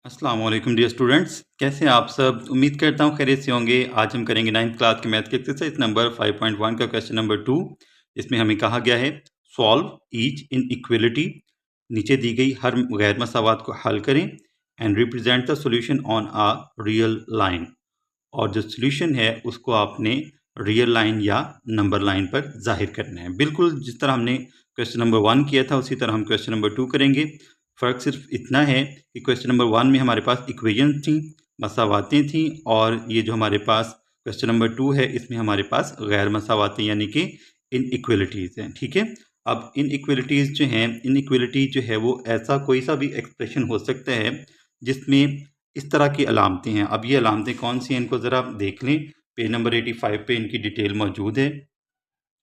अस्सलाम वालेकुम dear students, कैसे हैं आप सब। उम्मीद करता हूँ खैरियत से होंगे। आज हम करेंगे 9th क्लास के मैथ के एक्सरसाइज नंबर 5.1 का क्वेश्चन नंबर 2। इसमें हमें कहा गया है सॉल्व ईच इन इक्वलिटी। नीचे दी गई हर गैर मसावात को हल करें and represent the solution on a real line. और जो सॉल्यूशन है उसको आपने रियल लाइन या नंबर लाइन पर जाहिर करना है। बिल्कुल जिस तरह हमने क्वेश्चन नंबर 1 किया था उसी तरह हम क्वेश्चन नंबर 2 करेंगे। फ़र्क सिर्फ इतना है कि क्वेश्चन नंबर 1 में हमारे पास इक्वेशन थी, मसावातें थी, और ये जो हमारे पास क्वेश्चन नंबर 2 है इसमें हमारे पास गैर मसावातें यानी कि इनइक्वलिटीज़ हैं। ठीक है, अब इनइक्वलिटीज़ जो हैं, इनइक्वलिटी जो है वो ऐसा कोई सा भी एक्सप्रेशन हो सकता है जिसमें इस तरह की अलामतें हैं। अब ये अलामतें कौन सी हैं इनको ज़रा देख लें। पेज नंबर 85 पे इनकी डिटेल मौजूद है,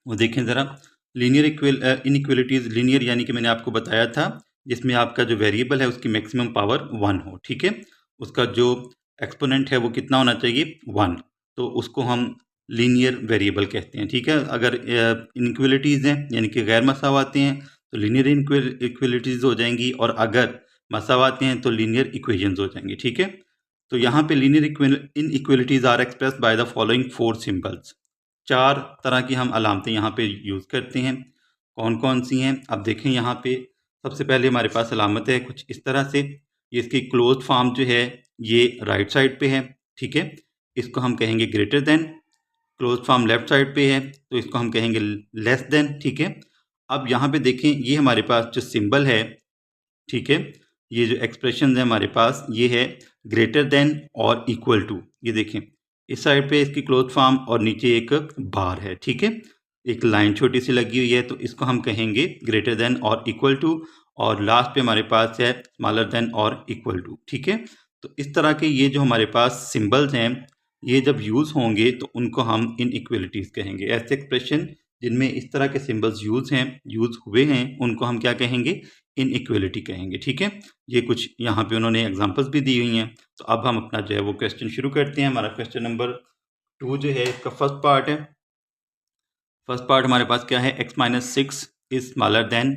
वो देखें ज़रा। लीनियर इनइक्वलिटीज़, लीनियर यानी कि मैंने आपको बताया था जिसमें आपका जो वेरिएबल है उसकी मैक्सिमम पावर 1 हो। ठीक है, उसका जो एक्सपोनेंट है वो कितना होना चाहिए, 1। तो उसको हम लीनियर वेरिएबल कहते हैं। ठीक है, अगर इनइक्वलिटीज़ हैं यानी कि गैर मसावातें हैं तो लीनियर इक्वलिटीज़ हो जाएंगी, और अगर मसावातें हैं तो लीनियर इक्वेशंस हो जाएंगी। ठीक है, तो यहाँ पे linear inequalities are expressed by the following 4 symbols. 4 तरह की हम अलामतें यहाँ पे यूज़ करते हैं। कौन कौन सी हैं, अब देखें। यहाँ पे सबसे पहले हमारे पास अलामत है कुछ इस तरह से। ये इसकी क्लोज फॉर्म जो है ये राइट साइड पे है। ठीक है, इसको हम कहेंगे greater than. Close form left side पे है तो इसको हम कहेंगे लेस देन। ठीक है, अब यहाँ पे देखें ये हमारे पास जो सिंबल है, ठीक है, ये जो एक्सप्रेशन है हमारे पास ये है ग्रेटर देन और इक्वल टू। ये देखें इस साइड पे इसकी क्लोज फॉर्म और नीचे एक बार है। ठीक है, एक लाइन छोटी सी लगी हुई है तो इसको हम कहेंगे ग्रेटर देन और इक्वल टू, और लास्ट पे हमारे पास है स्मॉलर देन और इक्वल टू। ठीक है, तो इस तरह के ये जो हमारे पास सिंबल्स हैं ये जब यूज़ होंगे तो उनको हम इनइक्वलिटीज़ कहेंगे। ऐसे एक्सप्रेशन जिनमें इस तरह के सिंबल्स यूज़ हुए हैं उनको हम क्या कहेंगे, इनइक्वलिटी कहेंगे। ठीक है, ये कुछ यहाँ पे उन्होंने एग्जांपल्स भी दी हुई हैं। तो अब हम अपना जो है वो क्वेश्चन शुरू करते हैं। हमारा क्वेश्चन नंबर 2 जो है इसका फर्स्ट पार्ट है। फर्स्ट पार्ट हमारे पास क्या है, x-6 is smaller then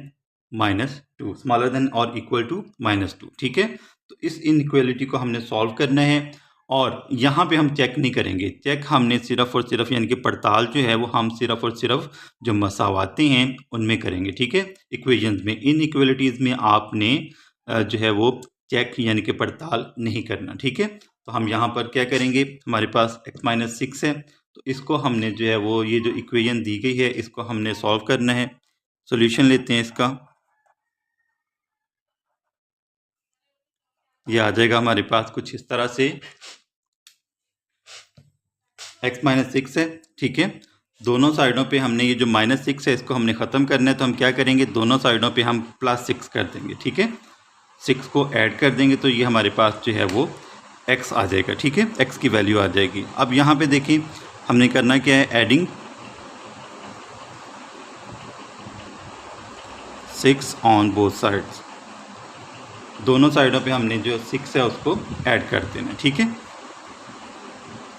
-2, smaller than और इक्वल टू -2। ठीक है, तो इस इनइक्वलिटी को हमने सॉल्व करना है, और यहाँ पे हम चेक नहीं करेंगे। चेक हमने सिर्फ और सिर्फ यानी कि पड़ताल जो है वो हम सिर्फ और सिर्फ जो मसावातें हैं उनमें करेंगे। ठीक है, इक्वेशंस में, इनइक्वलिटीज़ में आपने जो है वो चेक यानी कि पड़ताल नहीं करना। ठीक है, तो हम यहाँ पर क्या करेंगे, हमारे पास x-6 है तो इसको हमने जो है वो ये जो इक्वेशन दी गई है इसको हमने सॉल्व करना है। सॉल्यूशन लेते हैं इसका। ये आ जाएगा हमारे पास कुछ इस तरह से। x-6 है। ठीक है, दोनों साइडों पे हमने ये जो -6 है इसको हमने ख़त्म करना है, तो हम क्या करेंगे, दोनों साइडों पे हम +6 कर देंगे। ठीक है, 6 को ऐड कर देंगे तो ये हमारे पास जो है वो x आ जाएगा। ठीक है, x की वैल्यू आ जाएगी। अब यहाँ पे देखिए हमने करना क्या है, एडिंग 6 ऑन बोथ साइड्स। दोनों साइडों पे हमने जो 6 है उसको ऐड कर देना। ठीक है,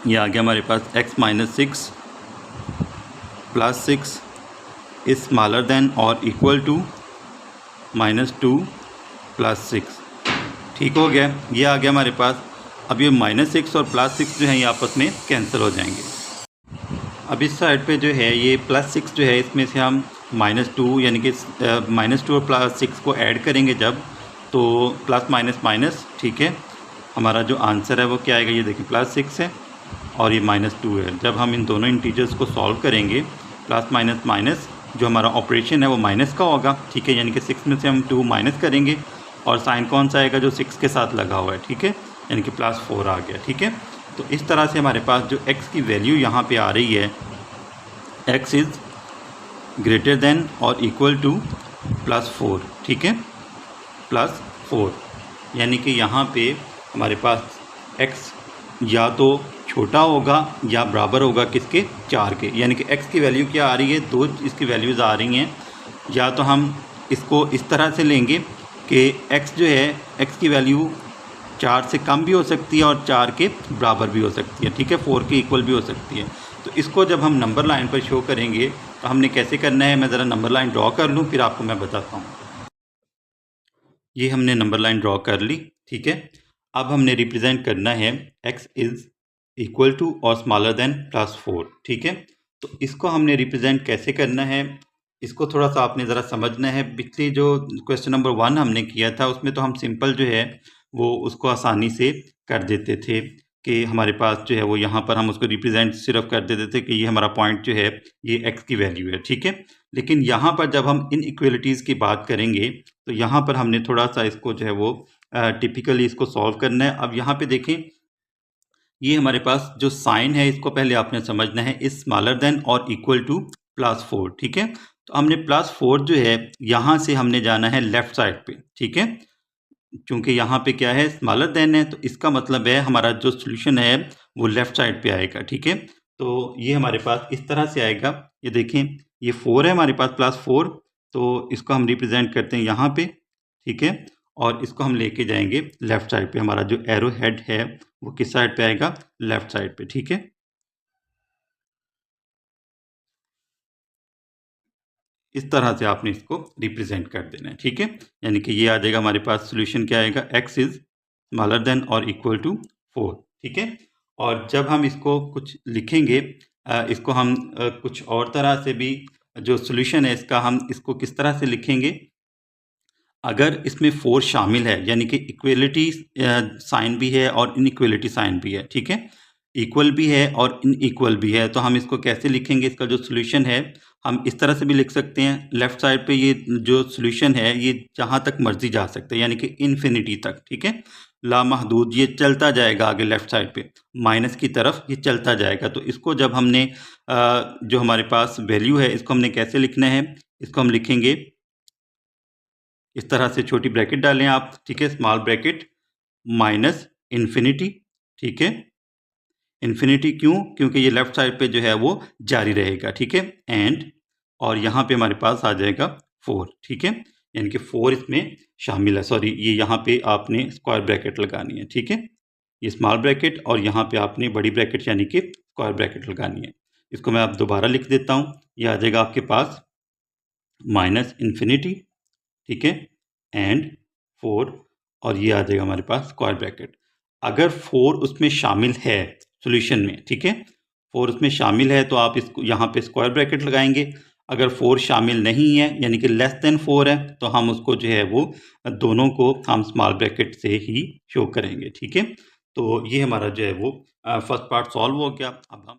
ये आ गया हमारे पास x-6 +6 इज स्मॉलर देन और इक्वल टू -2 +6। ठीक हो गया, ये आ गया हमारे पास। अब ये -6 और +6 जो है ये आपस में कैंसिल हो जाएंगे। अब इस साइड पे जो है ये +6 जो है इसमें से हम -2 यानी कि -2 और +6 को ऐड करेंगे जब, तो प्लस माइनस माइनस। ठीक है, हमारा जो आंसर है वो क्या आएगा, ये देखिए +6 है और ये -2 है। जब हम इन दोनों इंटीजर्स को सॉल्व करेंगे प्लस माइनस माइनस जो हमारा ऑपरेशन है वो माइनस का होगा। ठीक है, यानी कि 6 में से हम 2 माइनस करेंगे और साइन कौन सा आएगा, जो 6 के साथ लगा हुआ है। ठीक है, यानी कि +4 आ गया। ठीक है, तो इस तरह से हमारे पास जो x की वैल्यू यहाँ पे आ रही है, x इज़ ग्रेटर देन और इक्वल टू +4। ठीक है, +4 यानी कि यहाँ पे हमारे पास x या तो छोटा होगा या बराबर होगा किसके, 4 के। यानी कि x की वैल्यू क्या आ रही है, 2 इसकी वैल्यूज़ आ रही हैं। या तो हम इसको इस तरह से लेंगे कि x जो है, x की वैल्यू 4 से कम भी हो सकती है और 4 के बराबर भी हो सकती है। ठीक है, 4 के इक्वल भी हो सकती है। तो इसको जब हम नंबर लाइन पर शो करेंगे तो हमने कैसे करना है, मैं ज़रा नंबर लाइन ड्रॉ कर लूँ फिर आपको मैं बताता हूँ। ये हमने नंबर लाइन ड्रॉ कर ली। ठीक है, अब हमने रिप्रेजेंट करना है x इज इक्वल टू और स्मॉलर देन +4, ठीक है। तो इसको हमने रिप्रेजेंट कैसे करना है, इसको थोड़ा सा आपने ज़रा समझना है। पिछली जो क्वेश्चन नंबर 1 हमने किया था उसमें तो हम सिंपल जो है वो उसको आसानी से कर देते थे कि हमारे पास जो है वो यहाँ पर हम उसको रिप्रेजेंट सिर्फ कर देते थे कि ये हमारा पॉइंट जो है ये x की वैल्यू है, ठीक है। लेकिन यहाँ पर जब हम इन इक्वलिटीज़ की बात करेंगे तो यहाँ पर हमने थोड़ा सा इसको जो है वो टिपिकली इसको सॉल्व करना है। अब यहाँ पे देखें, ये हमारे पास जो साइन है इसको पहले आपने समझना है, इज स्मॉलर देन और इक्वल टू +4, ठीक है। तो हमने +4 जो है यहाँ से हमने जाना है लेफ्ट साइड पे, ठीक है। क्योंकि यहाँ पे क्या है, स्मॉलर देन है, तो इसका मतलब है हमारा जो सोल्यूशन है वो लेफ्ट साइड पे आएगा, ठीक है। तो ये हमारे पास इस तरह से आएगा। ये देखें, ये 4 है हमारे पास +4, तो इसको हम रिप्रेजेंट करते हैं यहाँ पे, ठीक है। और इसको हम लेके जाएंगे लेफ्ट साइड पे। हमारा जो एरो हेड है वो किस साइड पे आएगा, लेफ्ट साइड पे, ठीक है। इस तरह से आपने इसको रिप्रेजेंट कर देना है, ठीक है। यानी कि ये आ जाएगा हमारे पास सोल्यूशन क्या आएगा, x इज स्मॉलर देन और इक्वल टू 4, ठीक है। और जब हम इसको कुछ लिखेंगे, इसको हम कुछ और तरह से भी, जो सोल्यूशन है इसका हम इसको किस तरह से लिखेंगे, अगर इसमें 4 शामिल है यानी कि इक्वलिटी साइन भी है और इनइक्वलिटी साइन भी है, ठीक है। इक्वल भी है और इनइक्वल भी है, तो हम इसको कैसे लिखेंगे, इसका जो सोल्यूशन है हम इस तरह से भी लिख सकते हैं। लेफ्ट साइड पे ये जो सोल्यूशन है ये जहाँ तक मर्जी जा सकते हैं, यानी कि इन्फिनिटी तक, ठीक है। लामहदूद ये चलता जाएगा आगे लेफ्ट साइड पे, माइनस की तरफ ये चलता जाएगा। तो इसको जब हमने जो हमारे पास वैल्यू है इसको हमने कैसे लिखना है, इसको हम लिखेंगे इस तरह से, छोटी ब्रैकेट डालें आप, ठीक है, स्मॉल ब्रैकेट माइनस इन्फिनिटी, ठीक है। इन्फिनिटी क्यों, क्योंकि ये लेफ्ट साइड पे जो है वो जारी रहेगा, ठीक है। एंड और यहाँ पे हमारे पास आ जाएगा 4, ठीक है। यानी कि 4 इसमें शामिल है। सॉरी, ये यहाँ पे आपने स्क्वायर ब्रैकेट लगानी है, ठीक है। ये स्मॉल ब्रैकेट और यहाँ पे आपने बड़ी ब्रैकेट यानी कि स्क्वायर ब्रैकेट लगानी है। इसको मैं आप दोबारा लिख देता हूँ। ये आ जाएगा आपके पास माइनस इन्फिनिटी, ठीक है, एंड 4, और ये आ जाएगा हमारे पास स्क्वायर ब्रैकेट। अगर 4 उसमें शामिल है सॉल्यूशन में, ठीक है, 4 उसमें शामिल है तो आप इसको यहाँ पे स्क्वायर ब्रैकेट लगाएंगे। अगर 4 शामिल नहीं है यानी कि लेस देन 4 है तो हम उसको जो है वो दोनों को हम स्मॉल ब्रैकेट से ही शो करेंगे, ठीक है। तो ये हमारा जो है वो फर्स्ट पार्ट सॉल्व हो गया। अब हम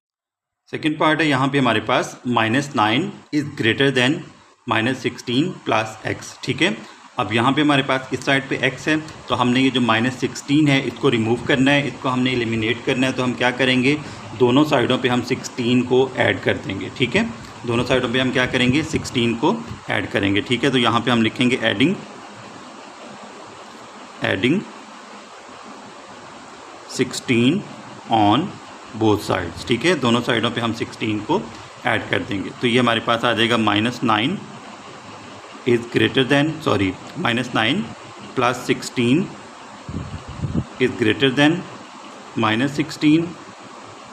सेकेंड पार्ट है, यहाँ पे हमारे पास -9 is greater than -16 plus x, ठीक है। अब यहाँ पे हमारे पास इस साइड पे x है, तो हमने ये जो -16 है इसको रिमूव करना है, इसको हमने एलिमिनेट करना है। तो हम क्या करेंगे, दोनों साइडों पे हम 16 को ऐड कर देंगे, ठीक है। दोनों साइडों पे हम क्या करेंगे, 16 को ऐड करेंगे, ठीक है। तो यहाँ पे हम लिखेंगे एडिंग 16 ऑन बोथ साइड्स, ठीक है। दोनों साइडों पे हम 16 को ऐड कर देंगे। तो ये हमारे पास आ जाएगा -9 is greater than, sorry, -9 plus 16 is greater than -16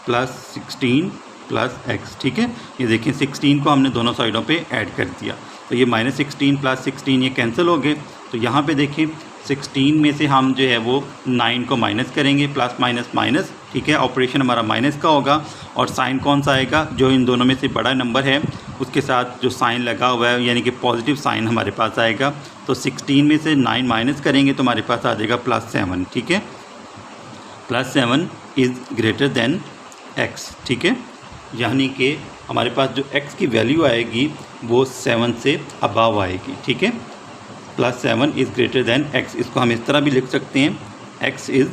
plus x, ठीक है। ये देखिए 16 को हमने दोनों साइडों पे ऐड कर दिया, तो ये -16 प्लस 16 ये कैंसिल हो गए। तो यहाँ पे देखिए 16 में से हम जो है वो 9 को माइनस करेंगे, प्लस माइनस माइनस, ठीक है। ऑपरेशन हमारा माइनस का होगा और साइन कौन सा आएगा, जो इन दोनों में से बड़ा नंबर है उसके साथ जो साइन लगा हुआ है यानी कि पॉजिटिव साइन हमारे पास आएगा। तो 16 में से 9 माइनस करेंगे तो हमारे पास आ जाएगा +7, ठीक है। +7 इज़ ग्रेटर देन x, ठीक है। यानी कि हमारे पास जो x की वैल्यू आएगी वो 7 से अबव आएगी, ठीक है। +7 इज़ ग्रेटर देन x, इसको हम इस तरह भी लिख सकते हैं, x इज़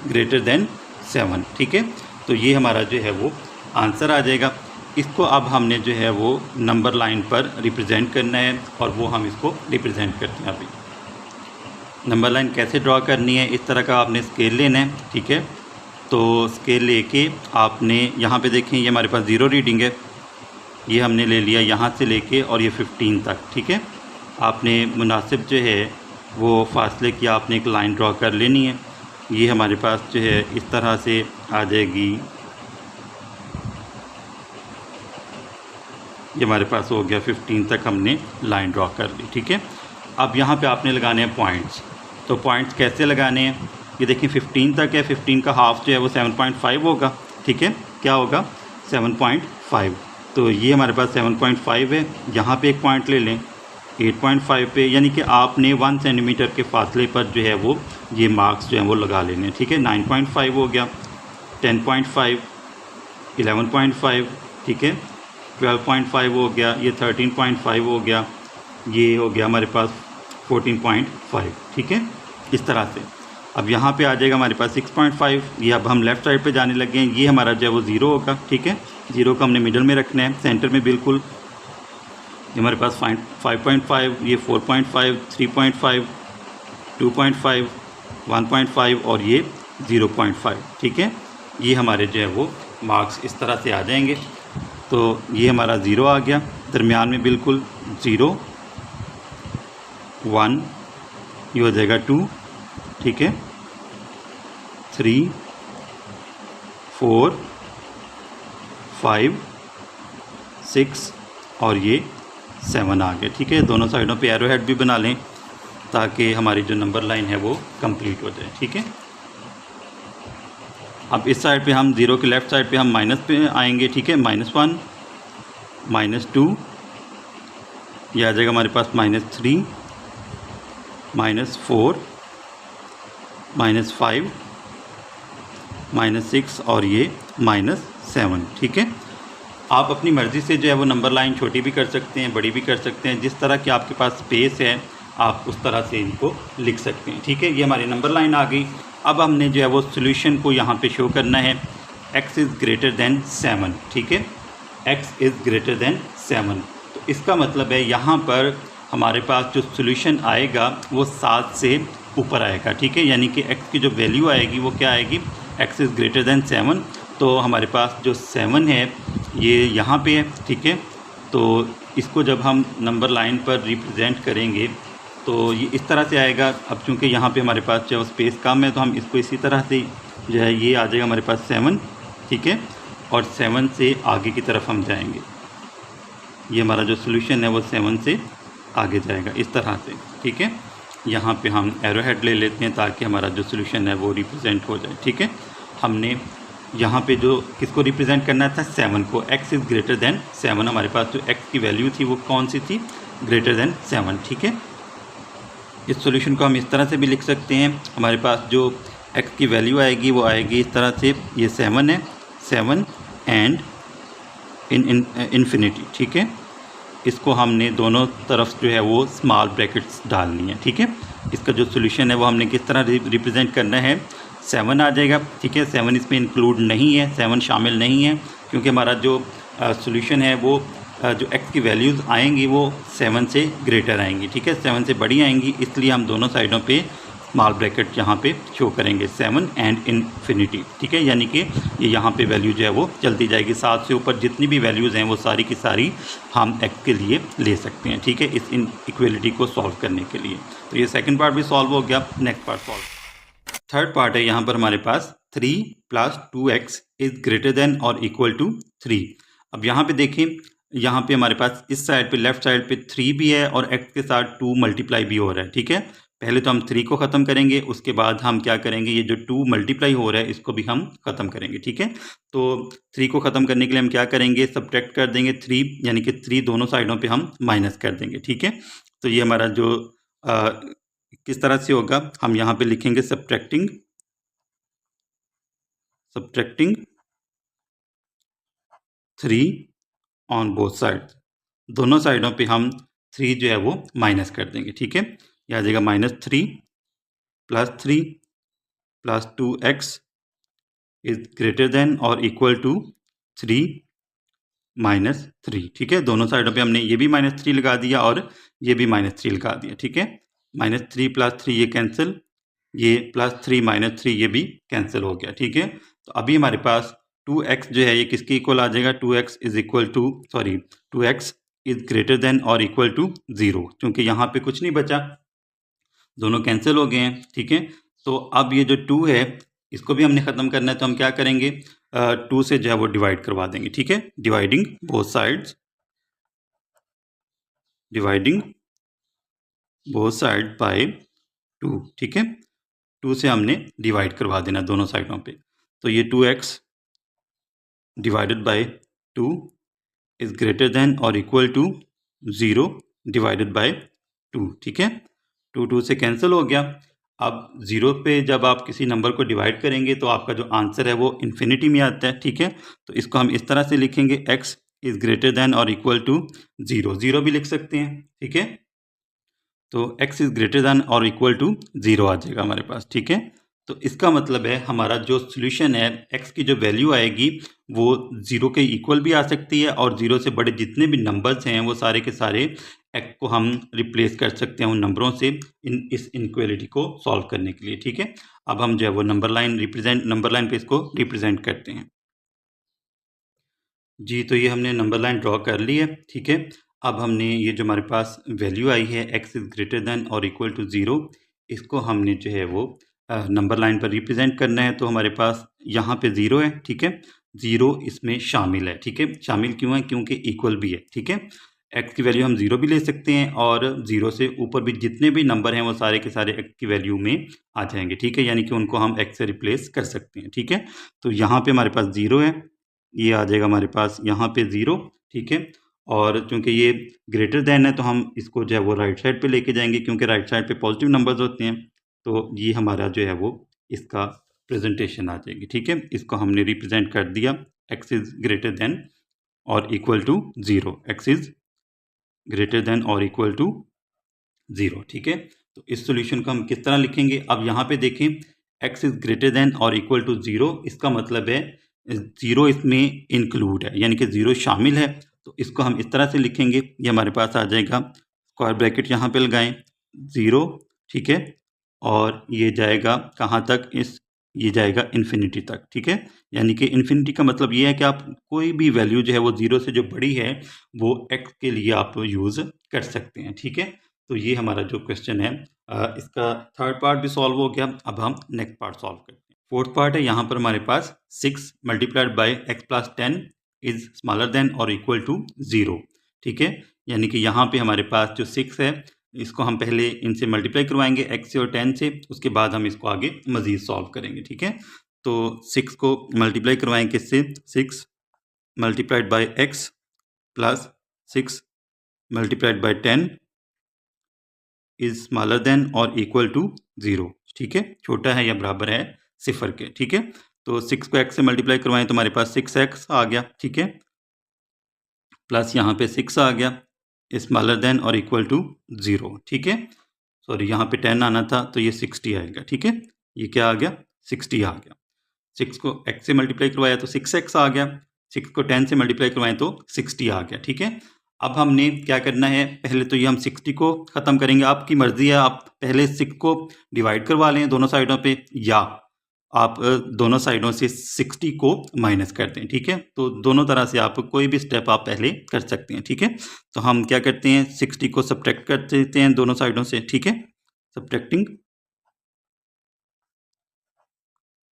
ग्रेटर देन 7, ठीक है। तो ये हमारा जो है वो आंसर आ जाएगा। इसको अब हमने जो है वो नंबर लाइन पर रिप्रेजेंट करना है और वो हम इसको रिप्रेजेंट करते हैं। अभी नंबर लाइन कैसे ड्रॉ करनी है, इस तरह का आपने स्केल लेना है, ठीक है। तो स्केल लेके आपने यहाँ पे देखें ये हमारे पास 0 रीडिंग है, ये हमने ले लिया यहाँ से लेके और ये 15 तक, ठीक है। आपने मुनासिब जो है वो फासले की आपने एक लाइन ड्रॉ कर लेनी है। ये हमारे पास जो है इस तरह से आ जाएगी, ये हमारे पास हो गया 15 तक हमने लाइन ड्रॉ कर ली, ठीक है। अब यहाँ पे आपने लगाने हैं पॉइंट्स। तो पॉइंट्स कैसे लगाने हैं, ये देखें 15 तक है, 15 का हाफ जो है वो 7.5 होगा, ठीक है, क्या होगा 7.5। तो ये हमारे पास 7.5 है। यहाँ पे एक पॉइंट ले लें 8.5 पे, यानी कि आपने 1 सेंटीमीटर के फासले पर जो है वो ये मार्क्स जो है वो लगा लेने, ठीक है। 9.5 हो गया, 10.5, 11.5, ठीक है, 12.5 हो गया, ये 13.5 हो गया, ये हो गया हमारे पास 14.5, ठीक है, इस तरह से। अब यहाँ पे आ जाएगा हमारे पास 6.5, ये अब हम लेफ़्ट साइड पे जाने लगे हैं, ये हमारा जो है वो 0 होगा, ठीक है। 0 को हमने मिडल में रखना है, सेंटर में बिल्कुल। ये हमारे पास 5.5, ये 4.5, 3.5, 2.5, 1.5 और ये 0.5, ठीक है। ये हमारे जो है वो मार्क्स इस तरह से आ जाएंगे। तो ये हमारा 0 आ गया, दरमियान में बिल्कुल 0, 1, ये हो जाएगा 2, ठीक है, 3, 4, 5, 6 और ये 7 आ गया, ठीक है। दोनों साइडों पे एरो हेड भी बना लें ताकि हमारी जो नंबर लाइन है वो कंप्लीट हो जाए, ठीक है। अब इस साइड पे हम 0 के लेफ़्ट साइड पे हम माइनस पे आएंगे, ठीक है, -1, -2, ये आ जाएगा हमारे पास -3, -4, -5, -6 और ये -7, ठीक है। आप अपनी मर्ज़ी से जो है वो नंबर लाइन छोटी भी कर सकते हैं, बड़ी भी कर सकते हैं, जिस तरह की आपके पास स्पेस है आप उस तरह से इनको लिख सकते हैं, ठीक है। ये हमारी नंबर लाइन आ गई। अब हमने जो है वो सोल्यूशन को यहाँ पे शो करना है, x इज़ ग्रेटर दैन 7, ठीक है, x इज़ ग्रेटर दैन 7। तो इसका मतलब है यहाँ पर हमारे पास जो सोल्यूशन आएगा वो 7 से ऊपर आएगा, ठीक है, यानी कि x की जो वैल्यू आएगी वो क्या आएगी, x इज़ ग्रेटर दैन 7। तो हमारे पास जो 7 है ये यहाँ पे है, ठीक है। तो इसको जब हम नंबर लाइन पर रिप्रेजेंट करेंगे तो ये इस तरह से आएगा। अब चूँकि यहाँ पे हमारे पास जो स्पेस कम है तो हम इसको इसी तरह से जो है ये आ जाएगा हमारे पास 7, ठीक है, और 7 से आगे की तरफ हम जाएंगे। ये हमारा जो सोल्यूशन है वो 7 से आगे जाएगा इस तरह से, ठीक है। यहाँ पे हम एरो हेड ले लेते हैं ताकि हमारा जो सोल्यूशन है वो रिप्रेजेंट हो जाए, ठीक है। हमने यहाँ पे जो किसको रिप्रेजेंट करना था, 7 को, x इज़ ग्रेटर दैन 7। हमारे पास जो x की वैल्यू थी वो कौन सी थी, ग्रेटर दैन 7, ठीक है। इस सॉल्यूशन को हम इस तरह से भी लिख सकते हैं, हमारे पास जो x की वैल्यू आएगी वो आएगी इस तरह से, ये 7 है, 7 एंड इन्फिनिटी, ठीक है। इसको हमने दोनों तरफ जो है वो स्मॉल ब्रैकेट्स डालनी है, ठीक है। इसका जो सोल्यूशन है वो हमने किस तरह रिप्रेजेंट करना है, 7 आ जाएगा, ठीक है। 7 इसमें इंक्लूड नहीं है, 7 शामिल नहीं है, क्योंकि हमारा जो सोल्यूशन है वो जो x की वैल्यूज़ आएंगी वो 7 से ग्रेटर आएंगी, ठीक है, 7 से बड़ी आएंगी, इसलिए हम दोनों साइडों पे स्मॉल ब्रैकेट यहाँ पे शो करेंगे, 7 एंड इन्फिनिटी, ठीक है। यानी कि ये यहाँ पे वैल्यू जो है वो चलती जाएगी, 7 से ऊपर जितनी भी वैल्यूज़ हैं वो सारी की सारी हम x के लिए ले सकते हैं, ठीक है, इस इनइक्वालिटी को सॉल्व करने के लिए। तो ये सेकेंड पार्ट भी सॉल्व हो गया। Next part solve, third part है, यहाँ पर हमारे पास 3 + 2x इज़ ग्रेटर दैन और इक्वल टू 3। अब यहाँ पे देखें, यहाँ पे हमारे पास इस साइड पे लेफ़्ट साइड पे 3 भी है और x के साथ 2 मल्टीप्लाई भी हो रहा है, ठीक है। पहले तो हम 3 को ख़त्म करेंगे, उसके बाद हम क्या करेंगे, ये जो 2 मल्टीप्लाई हो रहा है इसको भी हम ख़त्म करेंगे, ठीक है। तो 3 को ख़त्म करने के लिए हम क्या करेंगे, सब्ट्रैक्ट कर देंगे 3, यानी कि 3 दोनों साइडों पे हम माइनस कर देंगे, ठीक है। तो ये हमारा जो किस तरह से होगा, हम यहाँ पे लिखेंगे सब्ट्रैक्टिंग 3 ऑन बोथ साइड, दोनों साइडों पे हम 3 जो है वो माइनस कर देंगे, ठीक है। यह आ जाएगा -3 + 3 + 2x इज़ ग्रेटर दैन और इक्वल टू 3 - 3, ठीक है। दोनों साइडों पे हमने ये भी -3 लगा दिया और ये भी -3 लगा दिया, ठीक है। -3 + 3 ये कैंसिल, ये +3 - 3 ये भी कैंसिल हो गया, ठीक है। तो अभी हमारे पास 2x जो है ये किसके इक्वल आ जाएगा, 2x इज़ ग्रेटर दैन और इक्वल टू 0, क्योंकि यहाँ पे कुछ नहीं बचा, दोनों कैंसिल हो गए हैं, ठीक है। तो अब ये जो 2 है इसको भी हमने ख़त्म करना है, तो हम क्या करेंगे, 2 से जो है वो डिवाइड करवा देंगे, ठीक है। डिवाइडिंग बोथ साइड बाय 2, ठीक है। 2 से हमने डिवाइड करवा देना दोनों साइडों पे। तो ये 2x divided by 2 is greater than और इक्वल टू 0 डिवाइडेड बाय 2। ठीक है, 2 से कैंसिल हो गया। अब 0 पे जब आप किसी नंबर को डिवाइड करेंगे तो आपका जो आंसर है वो इन्फिनिटी में आता है। ठीक है, तो इसको हम इस तरह से लिखेंगे, x इज ग्रेटर देन और इक्वल टू 0। 0 भी लिख सकते हैं। ठीक है, तो x इज ग्रेटर देन और इक्वल टू 0 आ जाएगा हमारे पास। ठीक है, तो इसका मतलब है हमारा जो सोल्यूशन है, x की जो वैल्यू आएगी वो 0 के इक्वल भी आ सकती है और 0 से बड़े जितने भी नंबर्स हैं वो सारे के सारे x को हम रिप्लेस कर सकते हैं उन नंबरों से इस इनक्वालिटी को सॉल्व करने के लिए। ठीक है, अब हम जो है वो नंबर लाइन पे इसको रिप्रेजेंट करते हैं। जी, तो ये हमने नंबर लाइन ड्रॉ कर ली है। ठीक है, अब हमने ये जो हमारे पास वैल्यू आई है x इज़ ग्रेटर देन और इक्वल टू 0, इसको हमने जो है वो नंबर लाइन पर रिप्रेजेंट करना है। तो हमारे पास यहाँ पे 0 है। ठीक है, 0 इसमें शामिल है। ठीक है, शामिल क्यों है? क्योंकि इक्वल भी है। ठीक है, x की वैल्यू हम 0 भी ले सकते हैं और 0 से ऊपर भी जितने भी नंबर हैं वो सारे के सारे x की वैल्यू में आ जाएंगे। ठीक है, यानी कि उनको हम x से रिप्लेस कर सकते हैं। ठीक है, तो यहाँ पे हमारे पास 0 है, ये आ जाएगा हमारे पास यहाँ पे 0। ठीक है, और चूंकि ये ग्रेटर देन है तो हम इसको जो है वो राइट साइड पे लेके जाएंगे, क्योंकि राइट साइड पे पॉजिटिव नंबर्स होते हैं। तो ये हमारा जो है वो इसका प्रेजेंटेशन आ जाएगी। ठीक है, इसको हमने रिप्रेजेंट कर दिया, x इज ग्रेटर देन और equal to 0। x is greater than और इक्वल टू 0। ठीक है, तो इस सॉल्यूशन को हम किस तरह लिखेंगे? अब यहाँ पे देखें, x इज ग्रेटर देन और इक्वल टू 0, इसका मतलब है 0 इसमें इंक्लूड है, यानी कि 0 शामिल है। तो इसको हम इस तरह से लिखेंगे, ये हमारे पास आ जाएगा, स्क्वायर ब्रैकेट यहाँ पे लगाएं 0। ठीक है, और ये जाएगा कहाँ तक? ये जाएगा इन्फिनिटी तक। ठीक है, यानी कि इन्फिनिटी का मतलब ये है कि आप कोई भी वैल्यू जो है वो 0 से जो बड़ी है वो x के लिए आप यूज़ कर सकते हैं। ठीक है, तो ये हमारा जो क्वेश्चन है इसका थर्ड पार्ट भी सॉल्व हो गया। अब हम नेक्स्ट पार्ट सॉल्व करते हैं। फोर्थ पार्ट है, यहाँ पर हमारे पास 6 multiplied by x plus 10 is smaller than और इक्वल टू 0। ठीक है, यानी कि यहाँ पे हमारे पास जो 6 है इसको हम पहले इनसे मल्टीप्लाई करवाएंगे x से और 10 से, उसके बाद हम इसको आगे मजीद सॉल्व करेंगे। ठीक है, तो 6 को मल्टीप्लाई करवाएं किससे? 6 multiplied by x plus 6 multiplied by 10 is smaller than और इक्वल टू 0। ठीक है, छोटा है या बराबर है 0 के। ठीक है, तो 6 को x से मल्टीप्लाई करवाएं तो हमारे पास 6x आ गया। ठीक है, प्लस यहाँ पे 6 आ गया, स्मॉलर देन और इक्वल टू 0। ठीक है, सॉरी यहाँ पे 10 आना था तो ये 60 आएगा। ठीक है, ये क्या आ गया? 60 आ गया। 6 को x से मल्टीप्लाई करवाया तो 6x आ गया, 6 को 10 से मल्टीप्लाई करवाएं तो 60 आ गया। ठीक है, अब हमने क्या करना है? पहले तो ये हम 60 को ख़त्म करेंगे, आपकी मर्ज़ी है, आप पहले 6 को डिवाइड करवा लें दोनों साइडों पे, या आप दोनों साइडों से 60 को माइनस कर दें। ठीक है, तो दोनों तरह से आप कोई भी स्टेप आप पहले कर सकते हैं। ठीक है, तो हम क्या करते हैं? 60 को सब्ट्रैक्ट कर देते हैं दोनों साइडों से। ठीक है, सब्ट्रैक्टिंग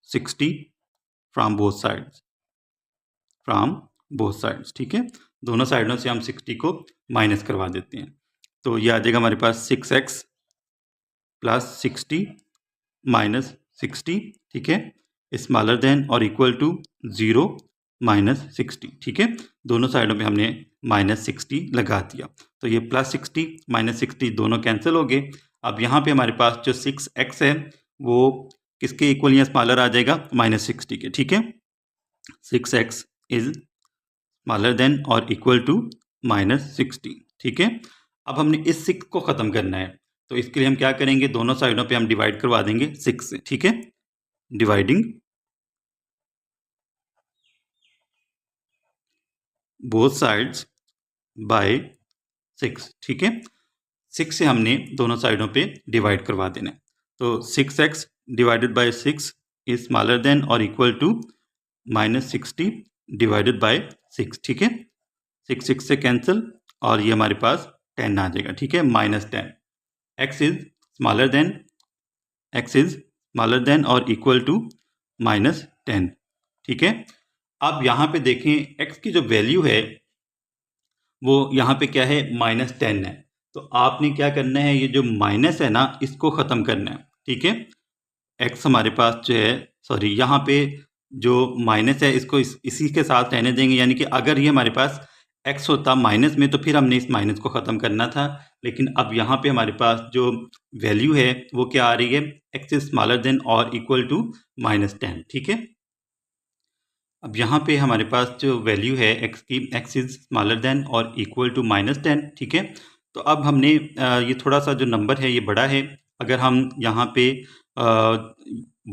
60 फ्रॉम बोथ साइड्स, ठीक है, दोनों साइडों से हम 60 को माइनस करवा देते हैं। तो ये आ जाएगा हमारे पास 6x प्लस 60 माइनस 60। ठीक है, स्मॉलर देन और इक्वल टू 0 माइनस 60। ठीक है, दोनों साइडों पे हमने माइनस 60 लगा दिया, तो ये प्लस 60 माइनस 60 दोनों कैंसिल हो गए। अब यहाँ पे हमारे पास जो 6x है वो किसके इक्वल या स्मॉलर आ जाएगा? माइनस 60 के। ठीक है, 6x इज स्मॉलर देन और इक्वल टू माइनस 60। ठीक है, अब हमने इस 6 को ख़त्म करना है, तो इसके लिए हम क्या करेंगे? दोनों साइडों पे हम डिवाइड करवा देंगे 6 से। ठीक है, डिवाइडिंग बोथ साइड्स बाय 6। ठीक है, 6 से हमने दोनों साइडों पे डिवाइड करवा देना है, तो 6x divided by 6 is smaller than और equal to minus 60 divided by 6। ठीक है, 6 से कैंसिल और ये हमारे पास 10 आ जाएगा। ठीक है, minus 10, x is smaller than और इक्वल टू माइनस 10। ठीक है, अब यहाँ पे देखें x की जो वैल्यू है वो यहाँ पे क्या है? माइनस 10 है। तो आपने क्या करना है? ये जो माइनस है ना, इसको ख़त्म करना है। ठीक है, एक्स हमारे पास जो है, सॉरी यहाँ पे जो माइनस है इसको इसी के साथ रहने देंगे, यानी कि अगर ये हमारे पास एक्स होता माइनस में तो फिर हमने इस माइनस को ख़त्म करना था, लेकिन अब यहाँ पे हमारे पास जो वैल्यू है वो क्या आ रही है, एक्स इज स्मॉलर देन और इक्वल टू -10। ठीक है, अब यहाँ पे हमारे पास जो वैल्यू है एक्स की, एक्स इज स्मॉलर देन और इक्वल टू -10। ठीक है, तो अब हमने ये थोड़ा सा जो नंबर है ये बड़ा है, अगर हम यहाँ पे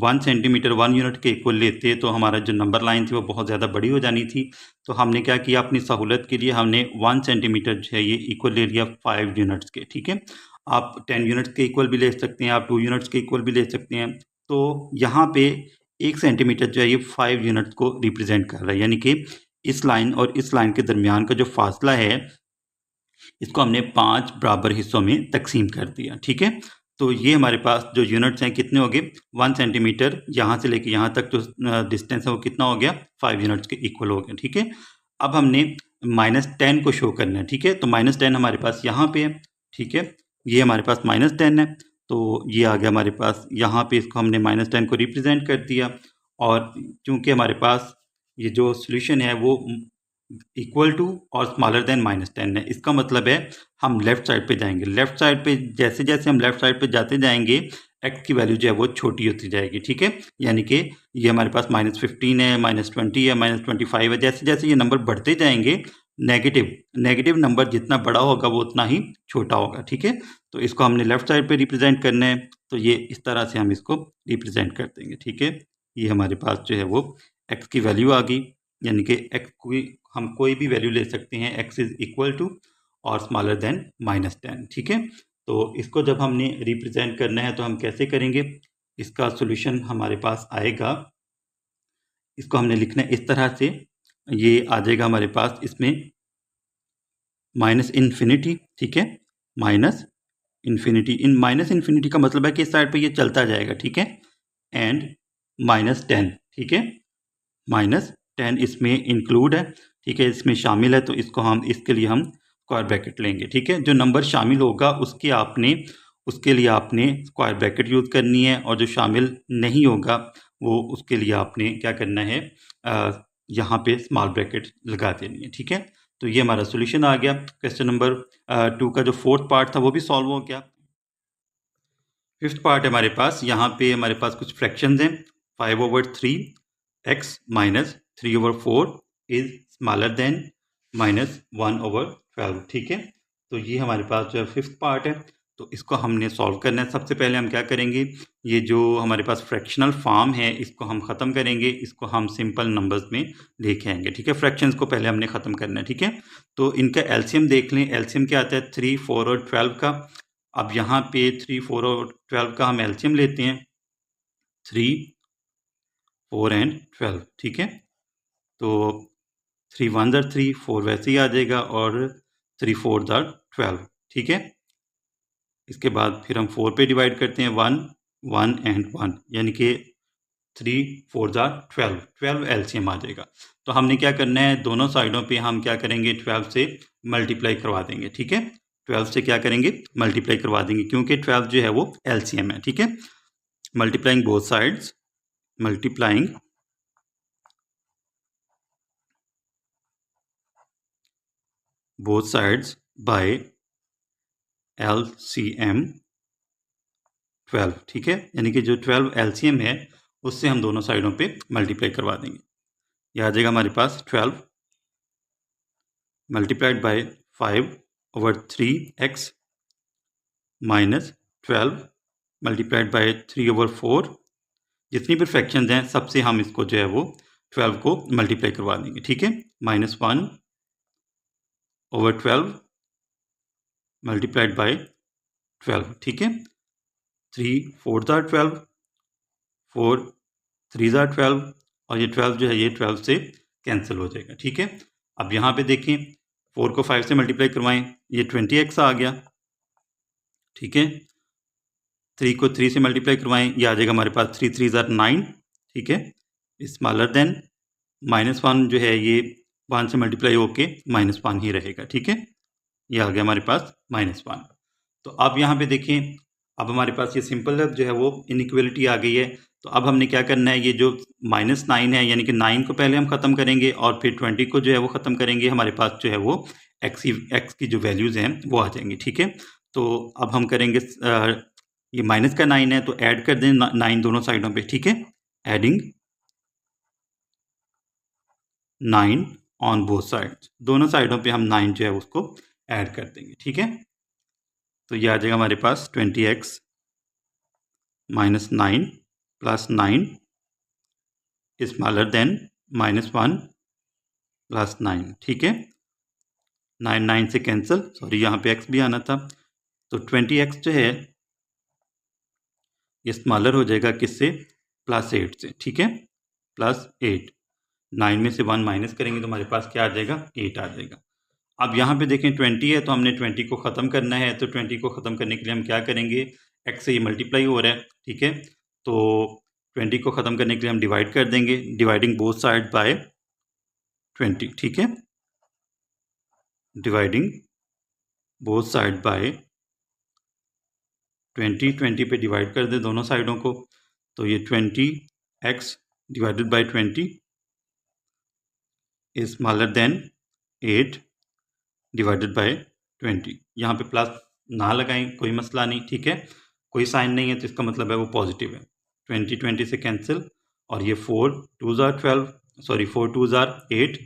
1 सेंटीमीटर 1 यूनिट के इक्वल लेते तो हमारा जो नंबर लाइन थी वो बहुत ज़्यादा बड़ी हो जानी थी। तो हमने क्या किया, अपनी सहूलत के लिए हमने 1 सेंटीमीटर जो है ये इक्वल ले लिया 5 यूनिट्स के। ठीक है, आप 10 यूनिट्स के इक्वल भी ले सकते हैं, आप 2 यूनिट्स के इक्वल भी ले सकते हैं। तो यहाँ पे 1 सेंटीमीटर जो है ये 5 यूनिट्स को रिप्रेजेंट कर रहा है, यानी कि इस लाइन और इस लाइन के दरमियान का जो फासला है इसको हमने 5 बराबर हिस्सों में तकसीम कर दिया। ठीक है, तो ये हमारे पास जो यूनिट्स हैं कितने हो गए, 1 सेंटीमीटर यहाँ से लेके यहाँ तक जो डिस्टेंस है वो कितना हो गया, 5 यूनिट्स के इक्वल हो गया। ठीक है, अब हमने -10 को शो करना है। ठीक है, तो -10 हमारे पास यहाँ पे है। ठीक है, ये हमारे पास -10 है, तो ये आ गया हमारे पास यहाँ पे, इसको हमने -10 को रिप्रेजेंट कर दिया। और चूंकि हमारे पास ये जो सोल्यूशन है वो इक्वल टू और स्मॉलर देन -10 है, इसका मतलब है हम लेफ्ट साइड पे जाएंगे। लेफ्ट साइड पे जैसे जैसे हम लेफ्ट साइड पे जाते जाएंगे एक्स की वैल्यू जो है वो छोटी होती जाएगी। ठीक है, यानी कि ये हमारे पास -15 है, -20 है, -25 है, जैसे जैसे ये नंबर बढ़ते जाएंगे नेगेटिव नंबर जितना बड़ा होगा वो उतना ही छोटा होगा। ठीक है, तो इसको हमने लेफ्ट साइड पे रिप्रेजेंट करना है, तो ये इस तरह से हम इसको रिप्रेजेंट कर देंगे। ठीक है, ये हमारे पास जो है वो एक्स की वैल्यू आ गई, यानी कि एक्स को हम कोई भी वैल्यू ले सकते हैं, एक्स इज इक्वल टू और स्मॉलर देन -10। ठीक है, तो इसको जब हमने रिप्रेजेंट करना है तो हम कैसे करेंगे, इसका सॉल्यूशन हमारे पास आएगा, इसको हमने लिखना है इस तरह से, ये आ जाएगा हमारे पास इसमें -इन्फिनिटी। ठीक है, -इन्फिनिटी, इन -इन्फिनिटी का मतलब है कि इस साइड पे ये चलता जाएगा। ठीक है, एंड -10। ठीक है, -10 इसमें इंक्लूड है। ठीक है, इसमें शामिल है, तो इसको हम, इसके लिए हम स्क्वायर ब्रैकेट लेंगे। ठीक है, जो नंबर शामिल होगा उसके लिए आपने स्क्वायर ब्रैकेट यूज़ करनी है, और जो शामिल नहीं होगा वो उसके लिए आपने क्या करना है, यहाँ पे स्मॉल ब्रैकेट लगा देनी है। ठीक है, तो ये हमारा सोल्यूशन आ गया। क्वेश्चन नंबर 2 का जो 4th पार्ट था वो भी सॉल्व हो गया। 5th पार्ट है हमारे पास, यहाँ पे हमारे पास कुछ फ्रैक्शंस हैं। 5/3 x minus 3/4 is smaller then -1/12। ठीक है, तो ये हमारे पास जो है 5th पार्ट है, तो इसको हमने सॉल्व करना है। सबसे पहले हम क्या करेंगे, ये जो हमारे पास फ्रैक्शनल फॉर्म है इसको हम ख़त्म करेंगे, इसको हम सिंपल नंबर्स में लेके आएंगे। ठीक है, फ्रैक्शंस को पहले हमने ख़त्म करना है। ठीक है, तो इनका एलसीएम देख लें। एलसीएम क्या आता है, 3, 4 और 12 का। अब यहाँ पे 3, 4 और 12 का हम एलसीएम लेते हैं, 3, 4 एंड 12। ठीक है, तो 3 1 ज़र 3, 4 वैसे ही आ जाएगा, और 3 4 ज़र 12। ठीक है, इसके बाद फिर हम 4 पे डिवाइड करते हैं, 1 1 एंड 1, यानी कि 3 4 ज़र 12 एलसीएम आ जाएगा। तो हमने क्या करना है, दोनों साइडों पे हम क्या करेंगे, 12 से मल्टीप्लाई करवा देंगे। ठीक है, 12 से क्या करेंगे, मल्टीप्लाई करवा देंगे, क्योंकि 12 जो है वो एलसीएम है। ठीक है, multiplying both sides, multiplying both sides by LCM 12। ठीक है, यानी कि जो 12 LCM है उससे हम दोनों साइडों पे मल्टीप्लाई करवा देंगे। यह आ जाएगा हमारे पास 12 multiplied by 5/3x minus 12 multiplied by 3/4। जितनी भी फ्रैक्शंस हैं सबसे हम इसको जो है वो 12 को मल्टीप्लाई करवा देंगे। ठीक है, -1/12 मल्टीप्लाइड बाय 12। ठीक है, 3 4 ज़र 12, 4 3 ज़र 12, और ये 12 जो है ये 12 से कैंसिल हो जाएगा। ठीक है, अब यहाँ पे देखें, 4 को 5 से मल्टीप्लाई करवाएं, ये 20x आ गया। ठीक है, 3 को 3 से मल्टीप्लाई करवाएं, ये आ जाएगा हमारे पास 3 3 ज़र 9। ठीक है, स्मॉलर देन -1 जो है ये 1 से मल्टीप्लाई होके -1 ही रहेगा। ठीक है, ये आ गया हमारे पास -1। तो अब यहाँ पे देखें, अब हमारे पास ये सिंपल जो है वो इनइक्वलिटी आ गई है। तो अब हमने क्या करना है, ये जो -9 है यानी कि 9 को पहले हम ख़त्म करेंगे और फिर 20 को जो है वो ख़त्म करेंगे। हमारे पास जो है वो एक्स की जो वैल्यूज़ हैं वो आ जाएंगी। ठीक है, तो अब हम करेंगे ये माइनस का 9 है तो ऐड कर दें 9 दोनों साइडों पे। ठीक है, एडिंग 9 ऑन बोथ साइड्स, दोनों साइडों पे हम 9 जो है उसको ऐड कर देंगे। ठीक है, तो ये आ जाएगा हमारे पास 20x -9 plus 9 smaller than -1 plus 9। ठीक है, 9 से कैंसिल, सॉरी यहाँ पे x भी आना था। तो 20x जो है ये स्मॉलर हो जाएगा किससे, +8 से। ठीक है, +8, 9 में से 1 माइनस करेंगे तो हमारे पास क्या आ जाएगा, 8 आ जाएगा। अब यहाँ पे देखें 20 है तो हमने 20 को ख़त्म करना है। तो 20 को ख़त्म करने के लिए हम क्या करेंगे, x से ये मल्टीप्लाई हो रहा है। ठीक है, तो 20 को ख़त्म करने के लिए हम डिवाइड कर देंगे, डिवाइडिंग बोथ साइड बाय 20। ठीक है, डिवाइडिंग बोथ साइड बाय 20 पे डिवाइड कर दें दोनों साइडों को। तो ये 20x divided by 20 is smaller then 8 divided by 20। यहाँ पे प्लस ना लगाएं, कोई मसला नहीं। ठीक है, कोई साइन नहीं है तो इसका मतलब है वो पॉजिटिव है। 20 से कैंसिल और ये 4 2 ज़ार 12, सॉरी 4 2 ज़ार 8,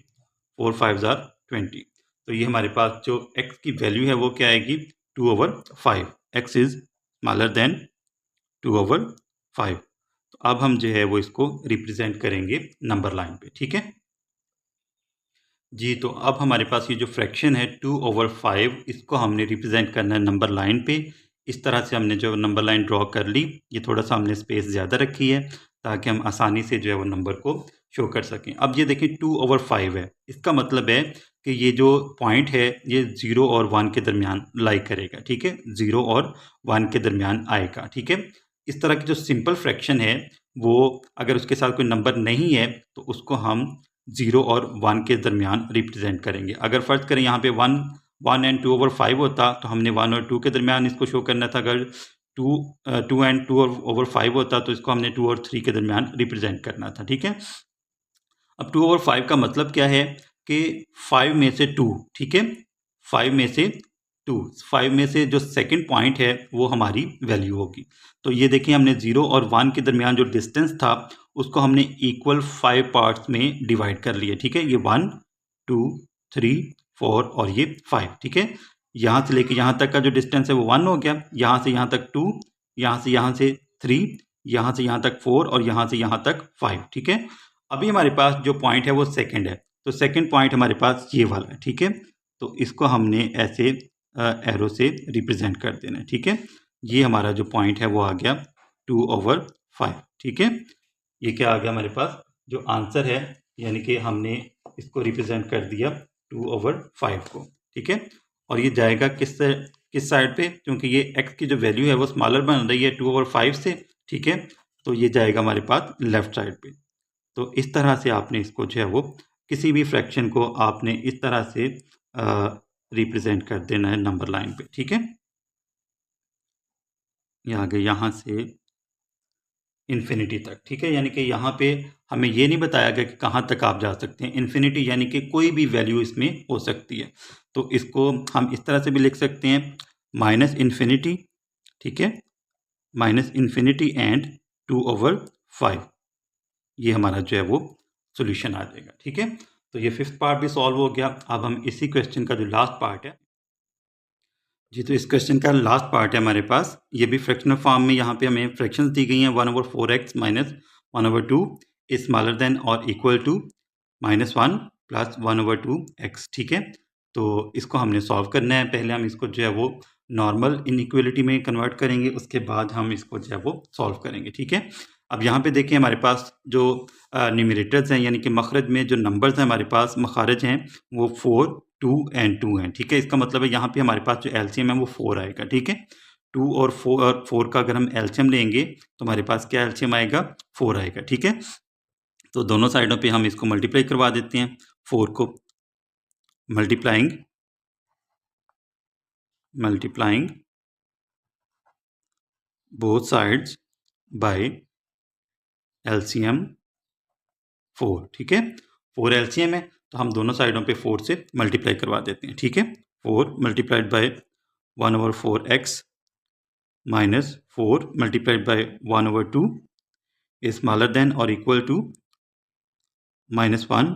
4 5 ज़ार 20। तो ये हमारे पास जो x की वैल्यू है वो क्या आएगी, 2/5। x is smaller then 2/5। तो अब हम जो है वो इसको रिप्रेजेंट करेंगे नंबर लाइन पे। ठीक है जी, तो अब हमारे पास ये जो फ्रैक्शन है 2/5, इसको हमने रिप्रेजेंट करना है नंबर लाइन पे। इस तरह से हमने जो नंबर लाइन ड्रॉ कर ली, ये थोड़ा सा हमने स्पेस ज़्यादा रखी है ताकि हम आसानी से जो है वो नंबर को शो कर सकें। अब ये देखें 2/5 है, इसका मतलब है कि ये जो पॉइंट है ये 0 और 1 के दरमियान लाई करेगा। ठीक है, 0 और 1 के दरमियान आएगा। ठीक है, इस तरह की जो सिंपल फ्रैक्शन है वो अगर उसके साथ कोई नंबर नहीं है तो उसको हम 0 और 1 के दरमियान रिप्रेजेंट करेंगे। अगर फ़र्ज़ करें यहाँ पे 1 एंड 2/5 होता तो हमने 1 और 2 के दरमियान इसको शो करना था। अगर 2 एंड 2/5 होता तो इसको हमने 2 और 3 के दरमियान रिप्रेजेंट करना था। ठीक है, अब 2/5 का मतलब क्या है कि 5 में से 2। ठीक है, 5 में से 2, 5 में से जो सेकंड पॉइंट है वो हमारी वैल्यू होगी। तो ये देखिए हमने 0 और 1 के दरमियान जो डिस्टेंस था उसको हमने इक्वल 5 पार्ट्स में डिवाइड कर लिया। ठीक है, ये 1 2 3 4 और ये 5। ठीक है, यहाँ से लेके यहाँ तक का जो डिस्टेंस है वो 1 हो गया, यहाँ से यहाँ तक 2, यहाँ से 3, यहाँ से यहाँ तक 4 और यहाँ से यहाँ तक 5। ठीक है, अभी हमारे पास जो पॉइंट है वो सेकंड है, तो सेकंड पॉइंट हमारे पास ये वाला है। ठीक है, तो इसको हमने ऐसे एरो से रिप्रेजेंट कर देना है। ठीक है, ये हमारा जो पॉइंट है वो आ गया 2/5। ठीक है, ये क्या आ गया हमारे पास, जो आंसर है, यानी कि हमने इसको रिप्रेजेंट कर दिया 2/5 को। ठीक है, और ये जाएगा किस साइड पे, क्योंकि ये x की जो वैल्यू है वो स्मॉलर बन रही है 2/5 से। ठीक है, तो ये जाएगा हमारे पास लेफ्ट साइड पे। तो इस तरह से आपने इसको जो है वो किसी भी फ्रैक्शन को आपने इस तरह से रिप्रेजेंट कर देना है नंबर लाइन पे। ठीक है, ये आगे यहाँ से इन्फिनिटी तक। ठीक है, यानी कि यहाँ पे हमें ये नहीं बताया गया कि कहाँ तक आप जा सकते हैं। इन्फिनिटी यानी कि कोई भी वैल्यू इसमें हो सकती है। तो इसको हम इस तरह से भी लिख सकते हैं -इन्फिनिटी। ठीक है, -इन्फिनिटी एंड 2/5, ये हमारा जो है वो सोल्यूशन आ जाएगा। ठीक है, तो ये फिफ्थ पार्ट भी सॉल्व हो गया। अब हम इसी क्वेश्चन का जो लास्ट पार्ट है जी, तो इस क्वेश्चन का लास्ट पार्ट है हमारे पास, ये भी फ्रैक्शनल फॉर्म में। यहाँ पे हमें फ्रैक्शंस दी गई हैं 1/4x minus 1/2 is smaller than और इक्वल टू -1 प्लस 1/2x। ठीक है, तो इसको हमने सॉल्व करना है। पहले हम इसको जो है वो नॉर्मल इनइक्वलिटी में कन्वर्ट करेंगे, उसके बाद हम इसको जो है वो सॉल्व करेंगे। ठीक है, अब यहाँ पे देखिए हमारे पास जो न्यूमरेटर्स हैं यानी कि मखरज में जो नंबर्स हैं हमारे पास, मखारज हैं वो 4 2 एंड 2 हैं। ठीक है, इसका मतलब है यहाँ पे हमारे पास जो एलसीएम है वो 4 आएगा। ठीक है, 2 और 4 का अगर हम एलसीएम लेंगे तो हमारे पास क्या एलसीएम आएगा, 4 आएगा। ठीक है, तो दोनों साइडों पे हम इसको मल्टीप्लाई करवा देते हैं। 4 को multiplying both sides by LCM 4, ठीक है। 4 LCM है तो हम दोनों साइडों पे 4 से मल्टीप्लाई करवा देते हैं, ठीक है। 4 multiplied by 1/4x minus 4 multiplied by 1/2 is smaller than or equal to -1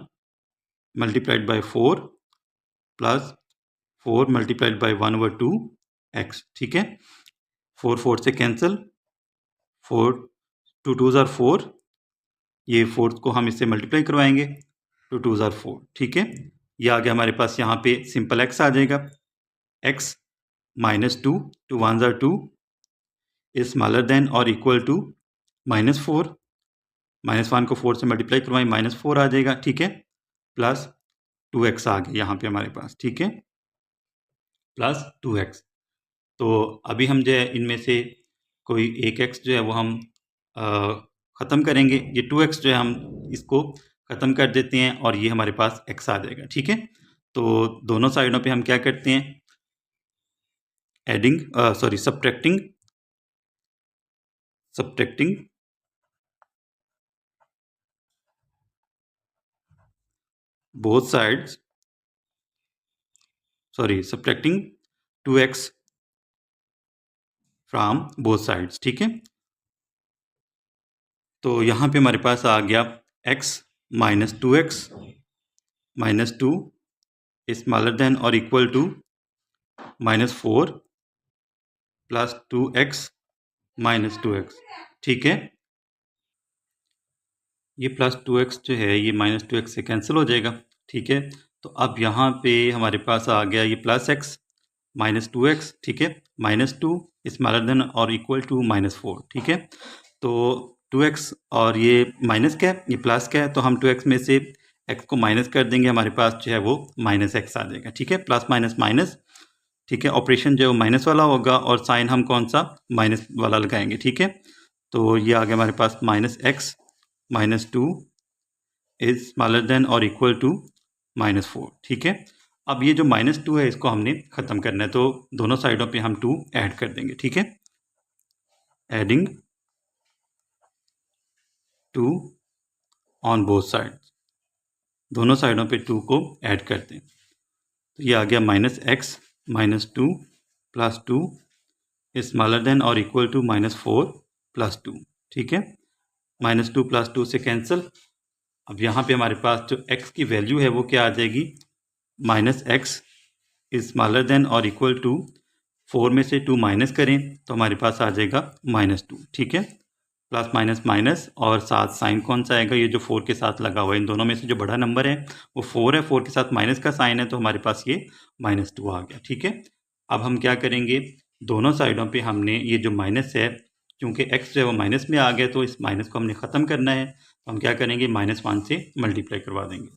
multiplied by 4 plus 4 multiplied by 1/2 x, ठीक है। 4 4 से कैंसिल, 4 2 2s are 4, ये 4 को हम इससे मल्टीप्लाई करवाएंगे, 2 2s are 4, ठीक है। ये आ गया हमारे पास, यहाँ पे सिंपल x आ जाएगा, x -2 2 1s are 2 is smaller than or equal to -4, -1 को 4 से मल्टीप्लाई करवाएं, -4 आ जाएगा, ठीक है। प्लस 2x आ गया यहाँ पे हमारे पास, ठीक है, प्लस 2x। तो अभी हम जो है इनमें से कोई एक x जो है वो हम ख़त्म करेंगे, ये 2x जो है हम इसको ख़त्म कर देते हैं और ये हमारे पास x आ जाएगा, ठीक है। तो दोनों साइडों पे हम क्या करते हैं, adding sorry subtracting both sides, sorry subtracting 2x from both sides, ठीक है। तो यहाँ पे हमारे पास आ गया x -2x -2 is smaller than or equal to -4 plus 2x -2x, ठीक है। ये प्लस 2x जो है ये -2x से कैंसिल हो जाएगा, ठीक है। तो अब यहाँ पे हमारे पास आ गया ये प्लस x -2x, ठीक है, -2 स्मॉलर देन और इक्वल टू -4, ठीक है। तो 2x और ये माइनस क्या है, ये प्लस क्या है, तो हम 2x में से x को माइनस कर देंगे, हमारे पास जो है वो -x आ जाएगा, ठीक है। प्लस माइनस माइनस, ठीक है, ऑपरेशन जो है वो माइनस वाला होगा और साइन हम कौन सा माइनस वाला लगाएंगे, ठीक है। तो ये आ गया हमारे पास -x -2 इज स्मॉलर देन और इक्वल टू -4, ठीक है। अब ये जो -2 है इसको हमने ख़त्म करना है, तो दोनों साइडों पे हम 2 ऐड कर देंगे, ठीक है। एडिंग 2 ऑन बोथ साइड्स, दोनों साइडों पे 2 को ऐड करते हैं, तो ये आ गया -x -2 plus 2 is smaller than और इक्वल टू -4 प्लस 2, ठीक है। -2 प्लस 2 से कैंसिल, अब यहाँ पे हमारे पास जो x की वैल्यू है वो क्या आ जाएगी, -x इज स्मॉलर देन और इक्वल टू 4 में से 2 माइनस करें तो हमारे पास आ जाएगा -2, ठीक है। प्लस माइनस माइनस और साथ साइन कौन सा आएगा, ये जो 4 के साथ लगा हुआ है, इन दोनों में से जो बड़ा नंबर है वो 4 है, 4 के साथ माइनस का साइन है, तो हमारे पास ये -2 आ गया, ठीक है। अब हम क्या करेंगे, दोनों साइडों पे हमने ये जो माइनस है, क्योंकि x जो है वो माइनस में आ गया तो इस माइनस को हमने ख़त्म करना है, तो हम क्या करेंगे, -1 से मल्टीप्लाई करवा देंगे।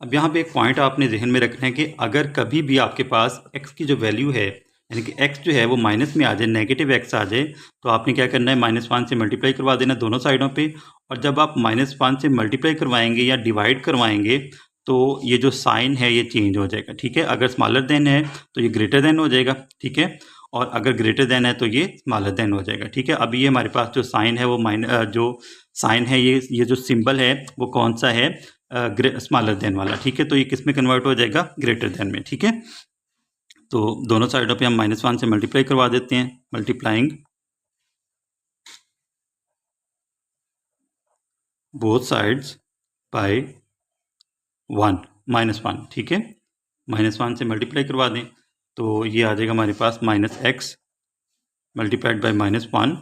अब यहाँ पे एक पॉइंट आपने जहन में रखना है कि अगर कभी भी आपके पास x की जो वैल्यू है, यानी कि x जो है वो माइनस में आ जाए, नेगेटिव x आ जाए, तो आपने क्या करना है, -1 से मल्टीप्लाई करवा देना दोनों साइडों पे। और जब आप -1 से मल्टीप्लाई करवाएंगे या डिवाइड करवाएंगे तो ये जो साइन है ये चेंज हो जाएगा, ठीक है। अगर स्मॉलर देन है तो ये ग्रेटर देन हो जाएगा, ठीक है, और अगर ग्रेटर देन है तो ये स्मॉलर देन हो जाएगा, ठीक है। अभी ये हमारे पास जो साइन है वो जो साइन है ये जो सिंबल है वो कौन सा है, स्मॉलर देन वाला, ठीक है। तो ये किस में कन्वर्ट हो जाएगा, ग्रेटर देन में, ठीक है। तो दोनों साइडों पे हम -1 से मल्टीप्लाई करवा देते हैं, मल्टीप्लाइंग बोथ साइड्स बाय 1 -1, ठीक है। -1 से मल्टीप्लाई करवा दें तो ये आ जाएगा हमारे पास -x multiplied by -1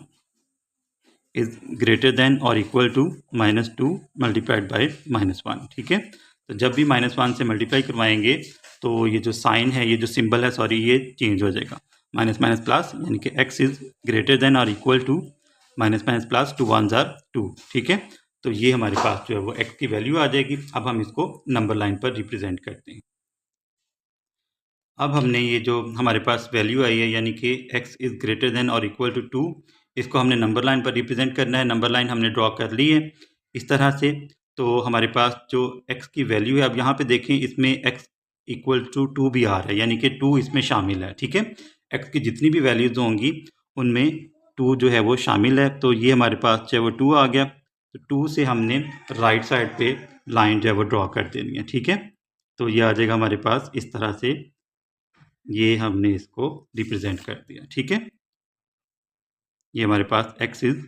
is greater than और इक्वल टू -2 मल्टीप्लाइड बाय -1, ठीक है। तो जब भी -1 से मल्टीप्लाई करवाएंगे तो ये जो साइन है, ये जो सिंबल है, सॉरी, ये चेंज हो जाएगा, माइनस माइनस प्लस, यानी कि x इज ग्रेटर देन और equal to minus minus plus 2 1s are 2, ठीक है। तो ये हमारे पास जो है वो x की वैल्यू आ जाएगी। अब हम इसको नंबर लाइन पर रिप्रेजेंट करते हैं। अब हमने ये जो हमारे पास वैल्यू आई है, यानी कि x इज़ ग्रेटर देन और इक्वल टू 2, इसको हमने नंबर लाइन पर रिप्रेजेंट करना है। नंबर लाइन हमने ड्रॉ कर ली है इस तरह से। तो हमारे पास जो x की वैल्यू है, अब यहाँ पे देखें, इसमें x इक्वल टू 2 भी आ रहा है, यानी कि 2 इसमें शामिल है, ठीक है। x की जितनी भी वैल्यूज़ होंगी उनमें 2 जो है वो शामिल है, तो ये हमारे पास जो है वो 2 आ गया। तो 2 से हमने राइट साइड पे लाइन जो है वो ड्रॉ कर देनी है, ठीक है। तो ये आ जाएगा हमारे पास इस तरह से, ये हमने इसको रिप्रेजेंट कर दिया, ठीक है। ये हमारे पास x इज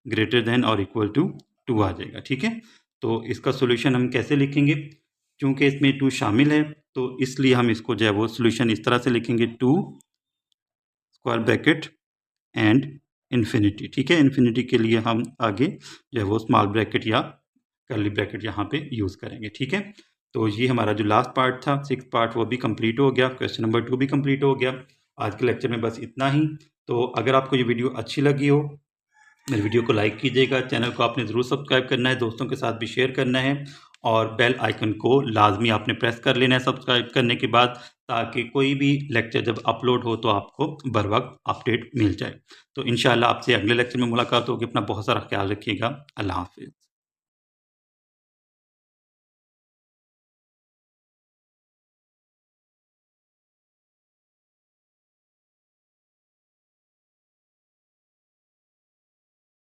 ग्रेटर देन और इक्वल टू 2 आ जाएगा, ठीक है। तो इसका सोल्यूशन हम कैसे लिखेंगे, क्योंकि इसमें 2 शामिल है तो इसलिए हम इसको जो है वो सोल्यूशन इस तरह से लिखेंगे, 2 स्क्वायर ब्रैकेट एंड इन्फिनिटी, ठीक है। इन्फिनिटी के लिए हम आगे जो है वो स्मॉल ब्रैकेट या कर्ली ब्रैकेट यहाँ पे यूज़ करेंगे, ठीक है। तो ये हमारा जो लास्ट पार्ट था, 6th पार्ट, वो भी कंप्लीट हो गया। क्वेश्चन नंबर 2 भी कंप्लीट हो गया। आज के लेक्चर में बस इतना ही। तो अगर आपको ये वीडियो अच्छी लगी हो, मेरे वीडियो को लाइक कीजिएगा, चैनल को आपने ज़रूर सब्सक्राइब करना है, दोस्तों के साथ भी शेयर करना है, और बेल आइकन को लाजमी आपने प्रेस कर लेना है सब्सक्राइब करने के बाद, ताकि कोई भी लेक्चर जब अपलोड हो तो आपको बर वक्त अपडेट मिल जाए। तो इंशाल्लाह आपसे अगले लेक्चर में मुलाकात होगी। अपना बहुत सारा ख्याल रखिएगा। अल्लाह हाफिज़।